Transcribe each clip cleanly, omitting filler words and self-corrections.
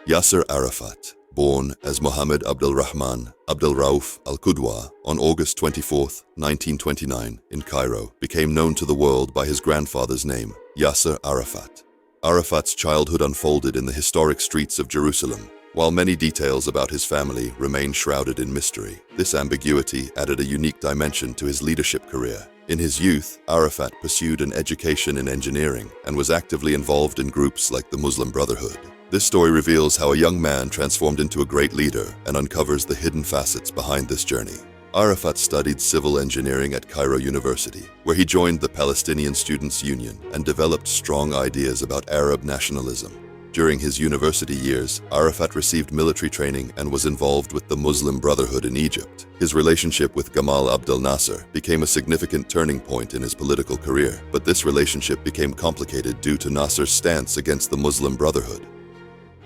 Yasser Arafat, born as Mohammed Abdelrahman Abdelrauf al-Qudwa on August 24, 1929, in Cairo, became known to the world by his grandfather's name, Yasser Arafat. Arafat's childhood unfolded in the historic streets of Jerusalem. While many details about his family remain shrouded in mystery, this ambiguity added a unique dimension to his leadership career. In his youth, Arafat pursued an education in engineering and was actively involved in groups like the Muslim Brotherhood. This story reveals how a young man transformed into a great leader and uncovers the hidden facets behind this journey. Arafat studied civil engineering at Cairo University, where he joined the Palestinian Students' Union and developed strong ideas about Arab nationalism. During his university years, Arafat received military training and was involved with the Muslim Brotherhood in Egypt. His relationship with Gamal Abdel Nasser became a significant turning point in his political career, but this relationship became complicated due to Nasser's stance against the Muslim Brotherhood.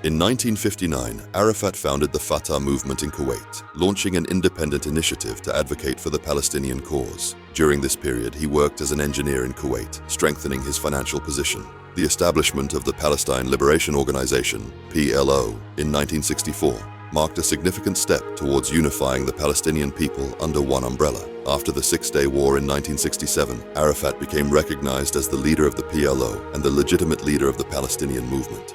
In 1959, Arafat founded the Fatah movement in Kuwait, launching an independent initiative to advocate for the Palestinian cause. During this period, he worked as an engineer in Kuwait, strengthening his financial position. The establishment of the Palestine Liberation Organization, PLO, in 1964 marked a significant step towards unifying the Palestinian people under one umbrella. After the Six-Day War in 1967, Arafat became recognized as the leader of the PLO and the legitimate leader of the Palestinian movement.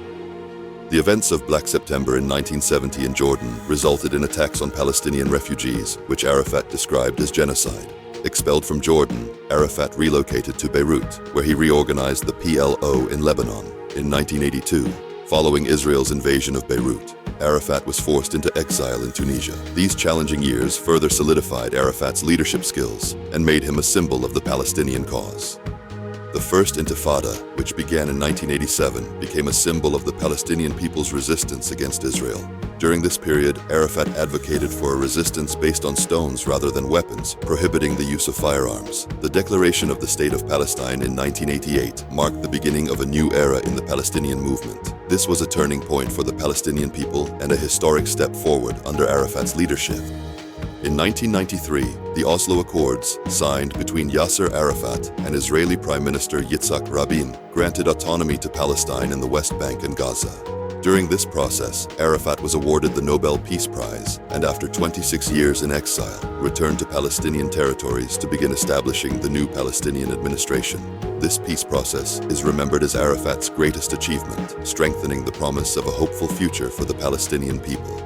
The events of Black September in 1970 in Jordan resulted in attacks on Palestinian refugees, which Arafat described as genocide. Expelled from Jordan, Arafat relocated to Beirut, where he reorganized the PLO in Lebanon. In 1982, following Israel's invasion of Beirut, Arafat was forced into exile in Tunisia. These challenging years further solidified Arafat's leadership skills and made him a symbol of the Palestinian cause. The First Intifada, which began in 1987, became a symbol of the Palestinian people's resistance against Israel. During this period, Arafat advocated for a resistance based on stones rather than weapons, prohibiting the use of firearms. The declaration of the State of Palestine in 1988 marked the beginning of a new era in the Palestinian movement. This was a turning point for the Palestinian people and a historic step forward under Arafat's leadership. In 1993, the Oslo Accords, signed between Yasser Arafat and Israeli Prime Minister Yitzhak Rabin, granted autonomy to Palestine in the West Bank and Gaza. During this process, Arafat was awarded the Nobel Peace Prize and, after 26 years in exile, returned to Palestinian territories to begin establishing the new Palestinian administration. This peace process is remembered as Arafat's greatest achievement, strengthening the promise of a hopeful future for the Palestinian people.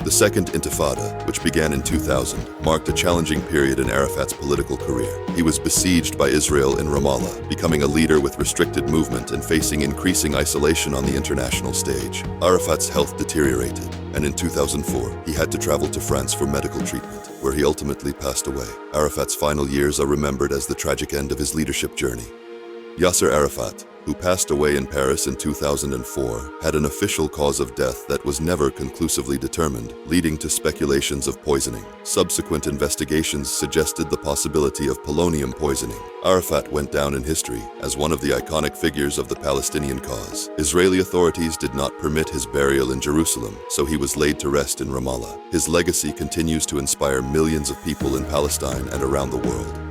The Second Intifada, which began in 2000, marked a challenging period in Arafat's political career. He was besieged by Israel in Ramallah, becoming a leader with restricted movement and facing increasing isolation on the international stage. Arafat's health deteriorated, and in 2004, he had to travel to France for medical treatment, where he ultimately passed away. Arafat's final years are remembered as the tragic end of his leadership journey. Yasser Arafat, who passed away in Paris in 2004, had an official cause of death that was never conclusively determined, leading to speculations of poisoning. Subsequent investigations suggested the possibility of polonium poisoning. Arafat went down in history as one of the iconic figures of the Palestinian cause. Israeli authorities did not permit his burial in Jerusalem, so he was laid to rest in Ramallah. His legacy continues to inspire millions of people in Palestine and around the world.